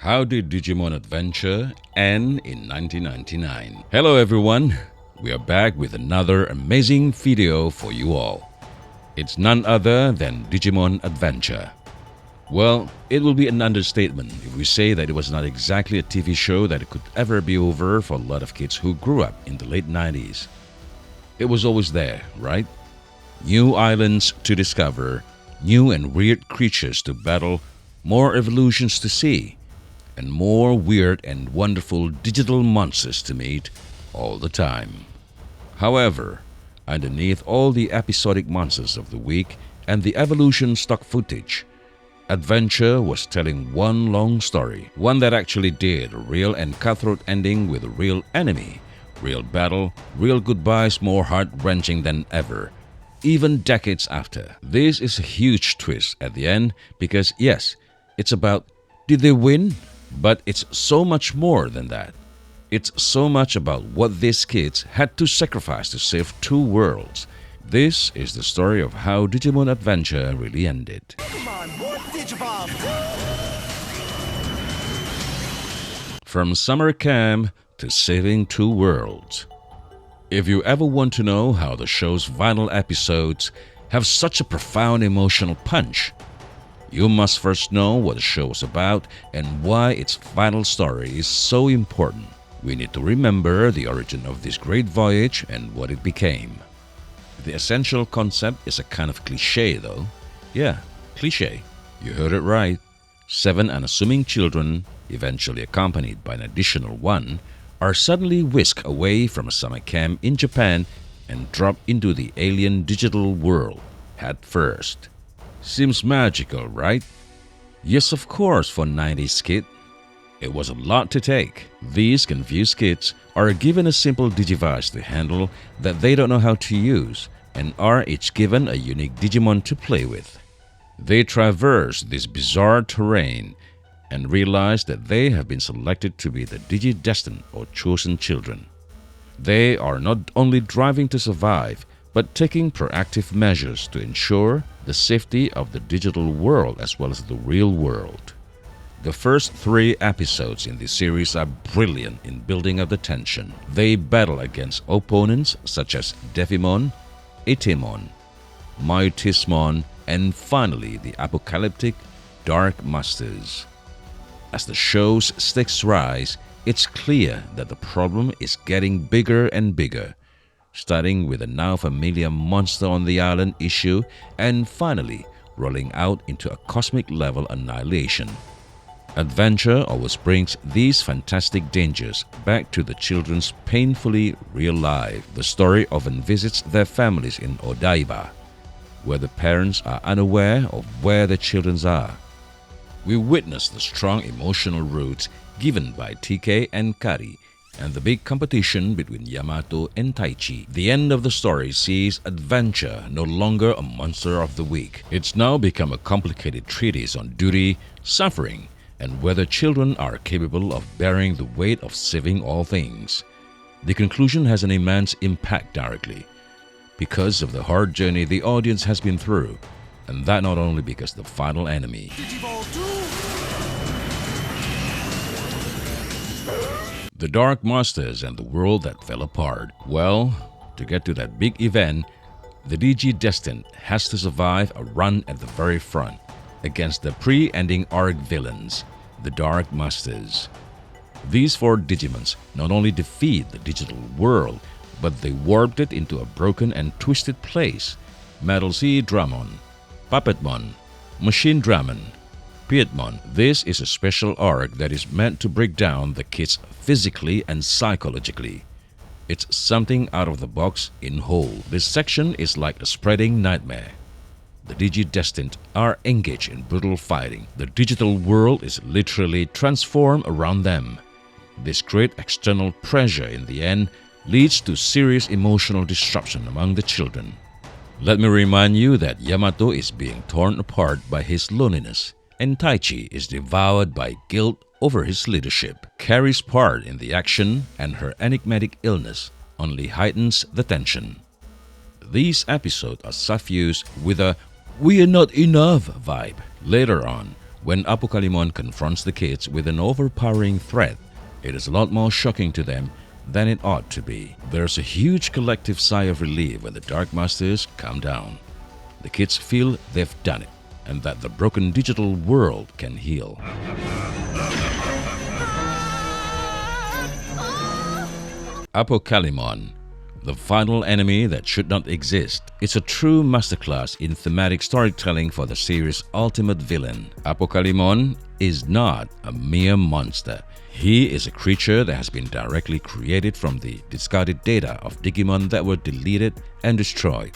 How did Digimon Adventure end in 1999? Hello everyone, we are back with another amazing video for you all. It's none other than Digimon Adventure. Well, it will be an understatement if we say that it was not exactly a TV show that could ever be over for a lot of kids who grew up in the late 90s. It was always there, right? New islands to discover, new and weird creatures to battle, more evolutions to see, and more weird and wonderful digital monsters to meet all the time. However, underneath all the episodic monsters of the week and the evolution stock footage, Adventure was telling one long story, one that actually did a real and cutthroat ending with a real enemy, real battle, real goodbyes more heart-wrenching than ever, even decades after. This is a huge twist at the end because yes, it's about did they win? But it's so much more than that. It's so much about what these kids had to sacrifice to save two worlds. This is the story of how Digimon Adventure really ended. From summer camp to saving two worlds. If you ever want to know how the show's final episodes have such a profound emotional punch, you must first know what the show was about and why its final story is so important. We need to remember the origin of this great voyage and what it became. The essential concept is a kind of cliché though. Yeah, cliché. You heard it right. 7 unassuming children, eventually accompanied by an additional one, are suddenly whisked away from a summer camp in Japan and dropped into the alien digital world head first. Seems magical, right? Yes, of course, for 90s kid. It was a lot to take. These confused kids are given a simple digivice to handle that they don't know how to use and are each given a unique Digimon to play with. They traverse this bizarre terrain and realize that they have been selected to be the Digi-destined or chosen children. They are not only driving to survive, but taking proactive measures to ensure the safety of the digital world as well as the real world. The first 3 episodes in this series are brilliant in building up the tension. They battle against opponents such as Devimon, Etemon, Mutismon, and finally the apocalyptic Dark Masters. As the show's stakes rise, it's clear that the problem is getting bigger and bigger, starting with a now familiar monster on the island issue and finally rolling out into a cosmic level annihilation. Adventure always brings these fantastic dangers back to the children's painfully real life. The story often visits their families in Odaiba, where the parents are unaware of where their children are. We witness the strong emotional roots given by TK and Kari, and the big competition between Yamato and Taichi. The end of the story sees Adventure no longer a monster of the week. It's now become a complicated treatise on duty, suffering, and whether children are capable of bearing the weight of saving all things. The conclusion has an immense impact directly, because of the hard journey the audience has been through, and that not only because the final enemy. The Dark Masters and the world that fell apart. Well, to get to that big event, the Digi-destined has to survive a run at the very front against the pre-ending arc villains, the Dark Masters. These 4 Digimons not only defeat the digital world, but they warped it into a broken and twisted place. Metal Sea Dramon, Puppetmon, Machine Dramon, Piedmon. This is a special arc that is meant to break down the kids physically and psychologically. It's something out of the box in whole. This section is like a spreading nightmare. The Digi-destined are engaged in brutal fighting. The digital world is literally transformed around them. This great external pressure in the end leads to serious emotional disruption among the children. Let me remind you that Yamato is being torn apart by his loneliness, and Taichi is devoured by guilt over his leadership. Kari's part in the action and her enigmatic illness only heightens the tension. These episodes are suffused with a "we are not enough" vibe. Later on, When Apocalymon confronts the kids with an overpowering threat, it is a lot more shocking to them than it ought to be. There's a huge collective sigh of relief when the Dark Masters come down. The kids feel they've done it, and that the broken digital world can heal. Apocalymon, the final enemy that should not exist. It's a true masterclass in thematic storytelling for the series' ultimate villain. Apocalymon is not a mere monster. He is a creature that has been directly created from the discarded data of Digimon that were deleted and destroyed.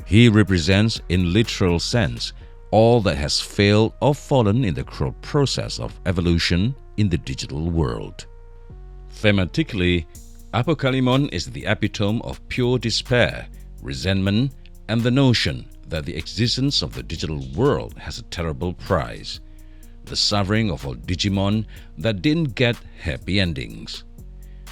He represents, in literal sense, all that has failed or fallen in the cruel process of evolution in the digital world. Thematically, Apocalymon is the epitome of pure despair, resentment, and the notion that the existence of the digital world has a terrible price. The suffering of all Digimon that didn't get happy endings.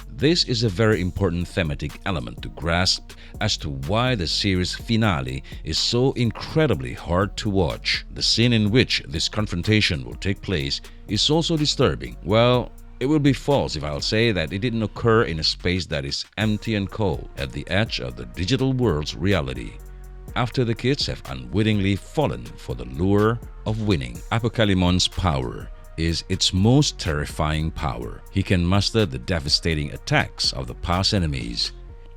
This is a very important thematic element to grasp as to why the series finale is so incredibly hard to watch. The scene in which this confrontation will take place is also disturbing. Well, it will be false if I'll say that it didn't occur in a space that is empty and cold at the edge of the digital world's reality. After the kids have unwittingly fallen for the lure of winning, Apocalymon's power is its most terrifying power. He can master the devastating attacks of the past enemies.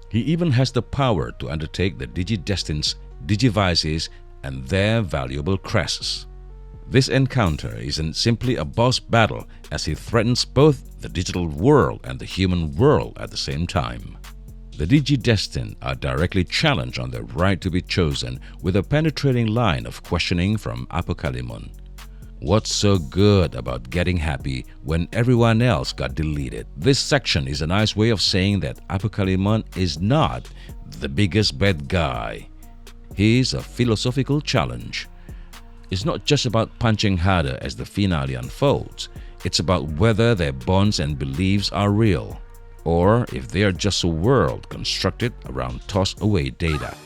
He even has the power to undertake the Digidestined's Digivices and their valuable crests. This encounter isn't simply a boss battle, as he threatens both the digital world and the human world at the same time. The Digidestined are directly challenged on their right to be chosen with a penetrating line of questioning from Apocalymon. What's so good about getting happy when everyone else got deleted? This section is a nice way of saying that Apocalymon is not the biggest bad guy. He's a philosophical challenge. It's not just about punching harder as the finale unfolds. It's about whether their bonds and beliefs are real, or if they are just a world constructed around tossed-away data.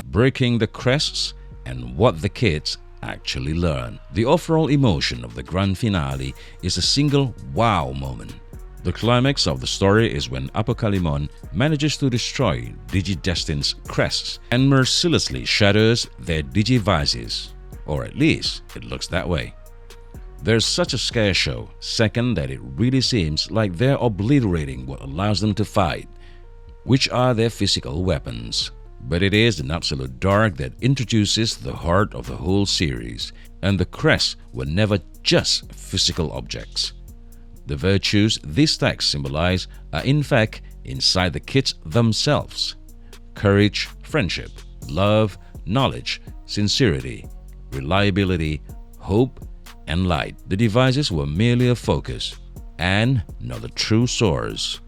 Breaking the crests and what the kids actually learn. The overall emotion of the grand finale is a single wow moment. The climax of the story is when Apocalymon manages to destroy Digidestined's crests and mercilessly shatters their Digivices, or at least it looks that way. There's such a scare show, second, that it really seems like they're obliterating what allows them to fight, which are their physical weapons. But it is an absolute dark that introduces the heart of the whole series, and the crests were never just physical objects. The virtues these texts symbolize are in fact inside the kids themselves: courage, friendship, love, knowledge, sincerity, reliability, hope, and light. The devices were merely a focus and not the true source.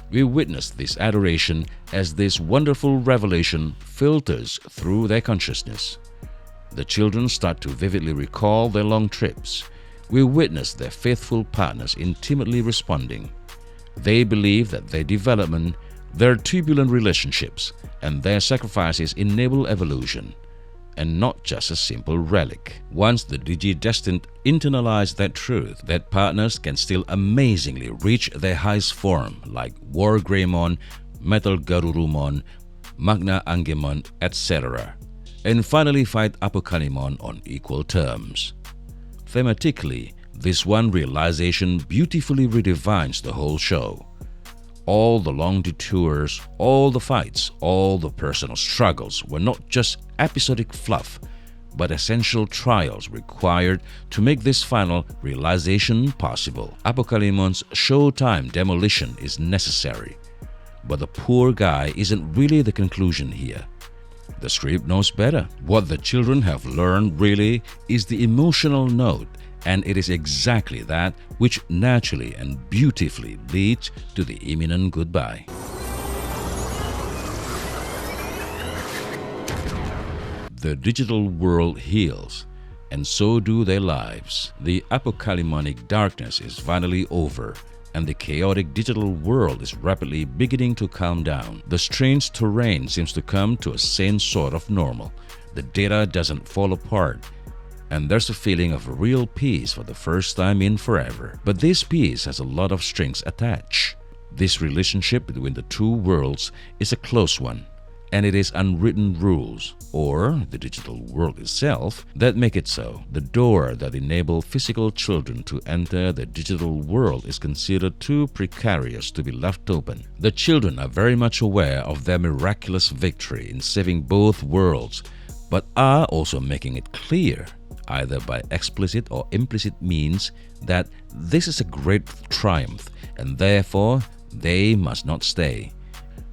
We witness this adoration as this wonderful revelation filters through their consciousness. The children start to vividly recall their long trips. We witness their faithful partners intimately responding. They believe that their development, their turbulent relationships, and their sacrifices enable evolution, and not just a simple relic. Once the Digidestined internalize that truth, that partners can still amazingly reach their highest form like War Greymon, Metal Garurumon, Magna Angemon, etc., and finally fight Apocalymon on equal terms. Thematically, this one realization beautifully redefines the whole show. All the long detours, all the fights, all the personal struggles were not just episodic fluff, but essential trials required to make this final realization possible. Apocalymon's showtime demolition is necessary, but the poor guy isn't really the conclusion here. The script knows better. What the children have learned really is the emotional note, and it is exactly that which naturally and beautifully leads to the imminent goodbye. The digital world heals, and so do their lives. The apocalymonic darkness is finally over, and the chaotic digital world is rapidly beginning to calm down. The strange terrain seems to come to a sane sort of normal, the data doesn't fall apart, and there's a feeling of real peace for the first time in forever. But this peace has a lot of strings attached. This relationship between the two worlds is a close one, and it is unwritten rules, or the digital world itself, that make it so. The door that enables physical children to enter the digital world is considered too precarious to be left open. The children are very much aware of their miraculous victory in saving both worlds, but are also making it clear, either by explicit or implicit means, that this is a great triumph and therefore they must not stay.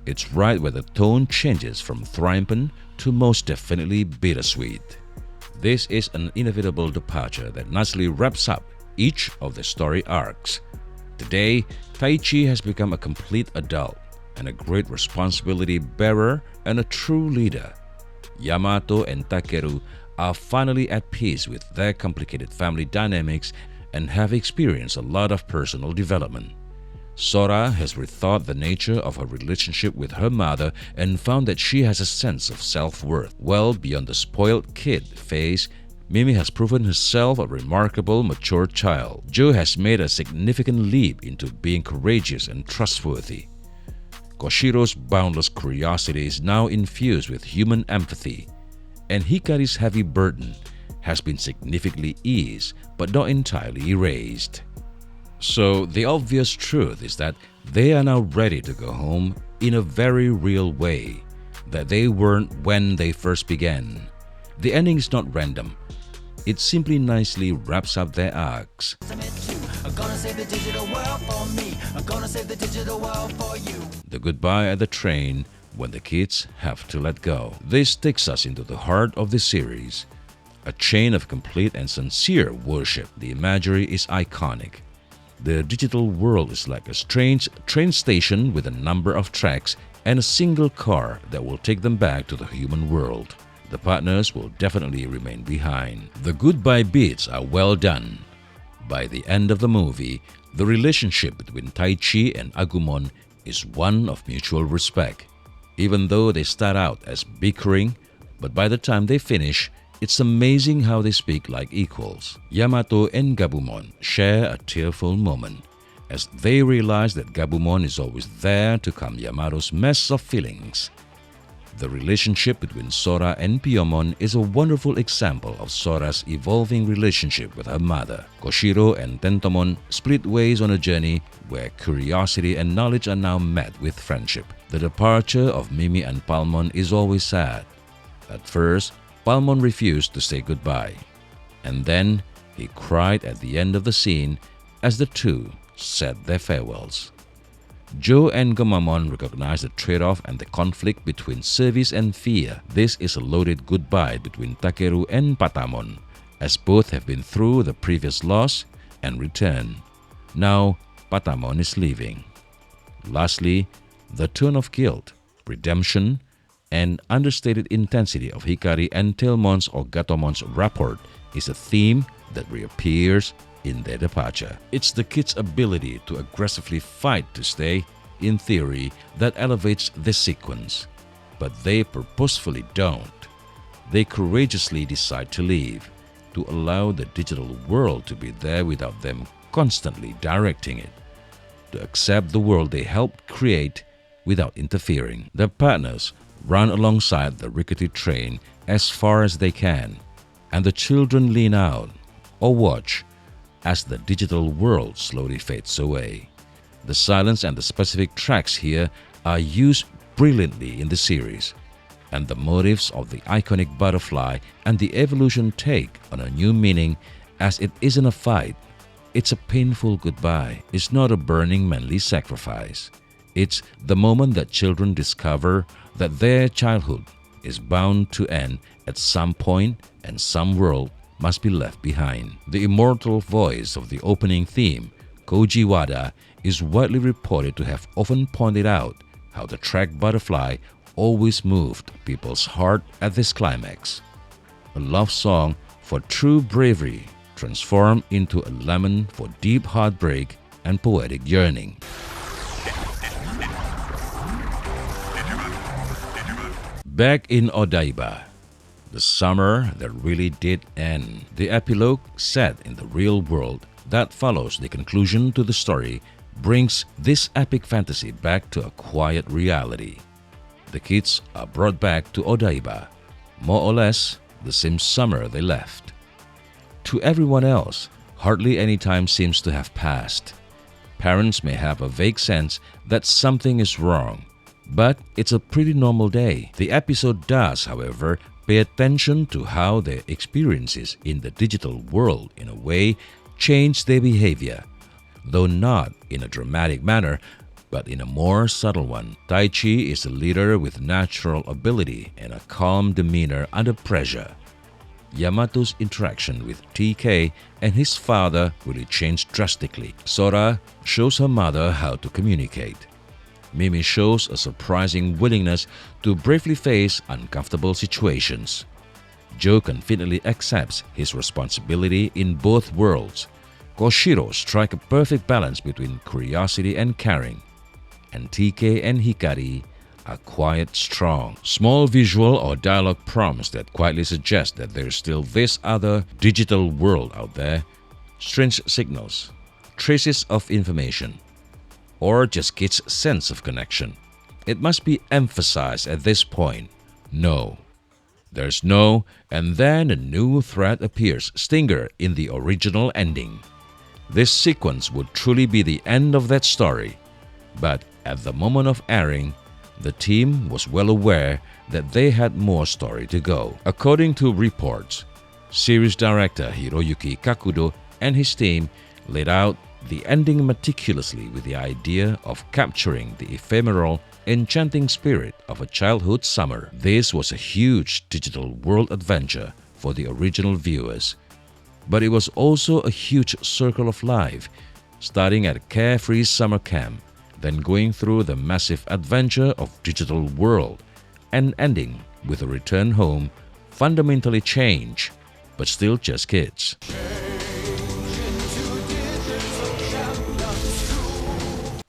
It's right where the tone changes from triumphant to most definitely bittersweet. This is an inevitable departure that nicely wraps up each of the story arcs. Today, Taichi has become a complete adult and a great responsibility bearer and a true leader. Yamato and Takeru are finally at peace with their complicated family dynamics and have experienced a lot of personal development. Sora has rethought the nature of her relationship with her mother and found that she has a sense of self-worth. Well beyond the spoiled kid phase, Mimi has proven herself a remarkable, mature child. Joe has made a significant leap into being courageous and trustworthy. Koshiro's boundless curiosity is now infused with human empathy, and Hikari's heavy burden has been significantly eased but not entirely erased. So the obvious truth is that they are now ready to go home in a very real way that they weren't when they first began. The ending is not random. It simply nicely wraps up their arcs. The goodbye at the train when the kids have to let go. This takes us into the heart of the series, a chain of complete and sincere worship. The imagery is iconic. The digital world is like a strange train station with a number of tracks and a single car that will take them back to the human world. The partners will definitely remain behind. The goodbye beats are well done. By the end of the movie, the relationship between Taichi and Agumon is one of mutual respect. Even though they start out as bickering, but by the time they finish, it's amazing how they speak like equals. Yamato and Gabumon share a tearful moment as they realize that Gabumon is always there to calm Yamato's mess of feelings. The relationship between Sora and Piyomon is a wonderful example of Sora's evolving relationship with her mother. Koshiro and Tentomon split ways on a journey where curiosity and knowledge are now met with friendship. The departure of Mimi and Palmon is always sad. At first, Palmon refused to say goodbye, and then he cried at the end of the scene as the two said their farewells. Joe and Gomamon recognize the trade-off and the conflict between service and fear. This is a loaded goodbye between Takeru and Patamon, as both have been through the previous loss and return. Now, Patamon is leaving. Lastly, the tone of guilt, redemption, and understated intensity of Hikari and Tailmon's or Gatomon's rapport is a theme that reappears in their departure. It's the kids' ability to aggressively fight to stay, in theory, that elevates this sequence. But they purposefully don't. They courageously decide to leave, to allow the digital world to be there without them constantly directing it, to accept the world they helped create without interfering. Their partners run alongside the rickety train as far as they can, and the children lean out or watch as the digital world slowly fades away. The silence and the specific tracks here are used brilliantly in the series, and the motifs of the iconic butterfly and the evolution take on a new meaning, as it isn't a fight, it's a painful goodbye. It's not a burning manly sacrifice. It's the moment that children discover that their childhood is bound to end at some point and some world must be left behind. The immortal voice of the opening theme, Koji Wada, is widely reported to have often pointed out how the track Butterfly always moved people's heart at this climax. A love song for true bravery transformed into a lament for deep heartbreak and poetic yearning. Back in Odaiba, The summer that really did end. The epilogue, set in the real world, that follows the conclusion to the story, brings this epic fantasy back to a quiet reality. The kids are brought back to Odaiba, more or less the same summer they left. To everyone else, hardly any time seems to have passed. Parents may have a vague sense that something is wrong, but it's a pretty normal day. The episode does, however, pay attention to how their experiences in the digital world, in a way, change their behavior, though not in a dramatic manner, but in a more subtle one. Taichi is a leader with natural ability and a calm demeanor under pressure. Yamato's interaction with TK and his father really changed drastically. Sora shows her mother how to communicate. Mimi shows a surprising willingness to bravely face uncomfortable situations. Joe confidently accepts his responsibility in both worlds. Koshiro strikes a perfect balance between curiosity and caring. And TK and Hikari are quiet, strong. Small visual or dialogue prompts that quietly suggest that there's still this other digital world out there. Strange signals, traces of information, or just kids' sense of connection. It must be emphasized at this point. No. There's no, and then a new thread appears, Stinger, in the original ending. This sequence would truly be the end of that story. But at the moment of airing, the team was well aware that they had more story to go. According to reports, series director Hiroyuki Kakudo and his team laid out the ending meticulously with the idea of capturing the ephemeral, enchanting spirit of a childhood summer. This was a huge digital world adventure for the original viewers, but it was also a huge circle of life, starting at a carefree summer camp, then going through the massive adventure of digital world, and ending with a return home fundamentally changed, but still just kids.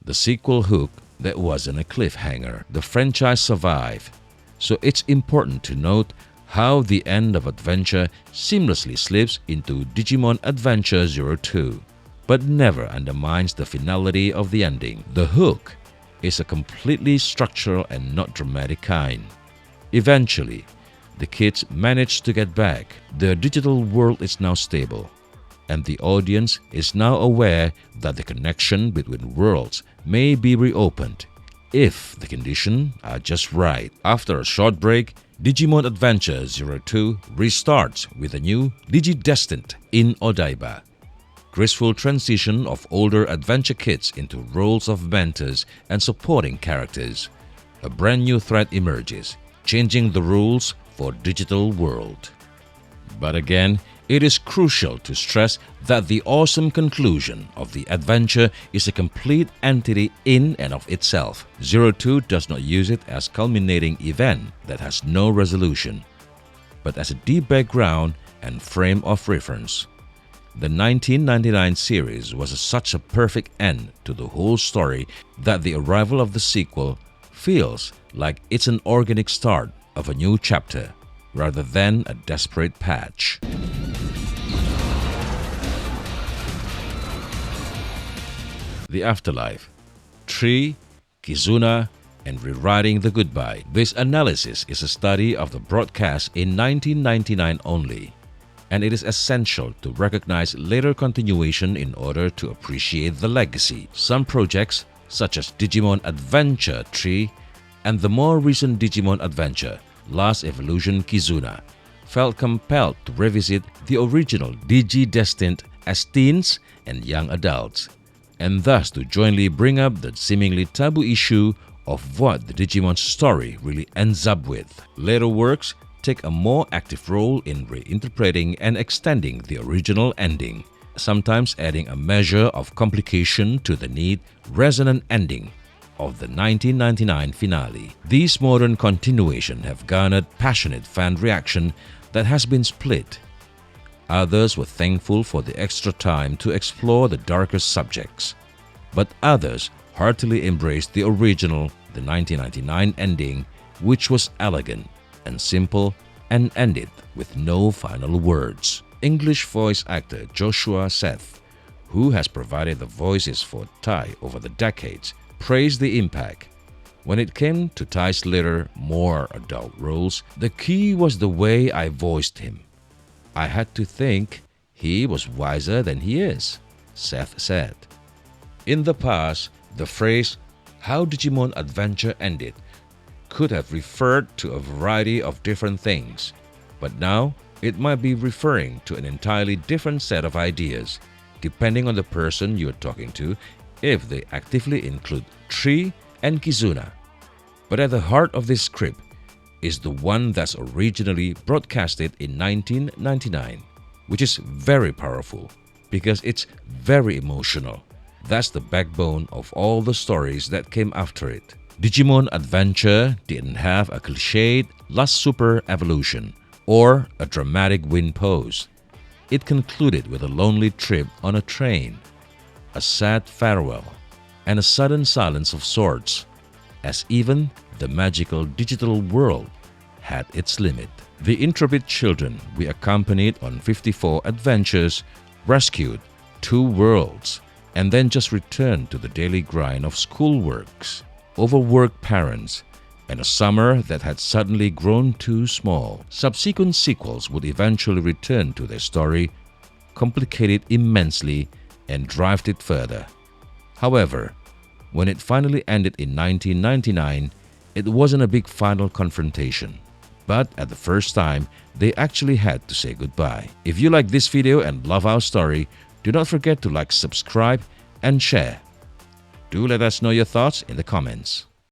The sequel hook that wasn't a cliffhanger. The franchise survived, so it's important to note how the end of Adventure seamlessly slips into Digimon Adventure 02, but never undermines the finality of the ending. The hook is a completely structural and not dramatic kind. Eventually, the kids manage to get back. Their digital world is now stable, and the audience is now aware that the connection between worlds may be reopened if the conditions are just right. After a short break, Digimon Adventure 02 restarts with a new Digidestined in Odaiba. Graceful transition of older adventure kids into roles of mentors and supporting characters. A brand new threat emerges, changing the rules for digital world. But again, it is crucial to stress that the awesome conclusion of the adventure is a complete entity in and of itself. 02 does not use it as culminating event that has no resolution, but as a deep background and frame of reference. The 1999 series was such a perfect end to the whole story that the arrival of the sequel feels like it's an organic start of a new chapter, rather than a desperate patch. The Afterlife, Tree, Kizuna, and Rewriting the Goodbye. This analysis is a study of the broadcast in 1999 only, and it is essential to recognize later continuation in order to appreciate the legacy. Some projects, such as Digimon Adventure Tree and the more recent Digimon Adventure, Last Evolution Kizuna, felt compelled to revisit the original Digidestined as teens and young adults, and thus to jointly bring up the seemingly taboo issue of what the Digimon story really ends up with. Later works take a more active role in reinterpreting and extending the original ending, sometimes adding a measure of complication to the neat, resonant ending of the 1999 finale. These modern continuations have garnered passionate fan reaction that has been split. Others were thankful for the extra time to explore the darker subjects, but others heartily embraced the original, the 1999 ending, which was elegant and simple and ended with no final words. English voice actor Joshua Seth, who has provided the voices for Tai over the decades, praised the impact. When it came to Tai's later, more adult roles, the key was the way I voiced him. I had to think he was wiser than he is, Seth said. In the past, the phrase, "How Digimon Adventure Ended," could have referred to a variety of different things, but now it might be referring to an entirely different set of ideas, depending on the person you're talking to, if they actively include Tree and Kizuna. But at the heart of this script is the one that's originally broadcasted in 1999, which is very powerful because it's very emotional. That's the backbone of all the stories that came after it. Digimon Adventure didn't have a cliched last super evolution or a dramatic win pose. It concluded with a lonely trip on a train, a sad farewell, and a sudden silence of sorts, as even the magical digital world had its limit. The intrepid children we accompanied on 54 adventures rescued 2 worlds and then just returned to the daily grind of schoolworks, overworked parents, and a summer that had suddenly grown too small. Subsequent sequels would eventually return to their story, complicate it immensely, and drive it further. However, when it finally ended in 1999, it wasn't a big final confrontation. But at the first time, they actually had to say goodbye. If you like this video and love our story, do not forget to like, subscribe, and share. Do let us know your thoughts in the comments.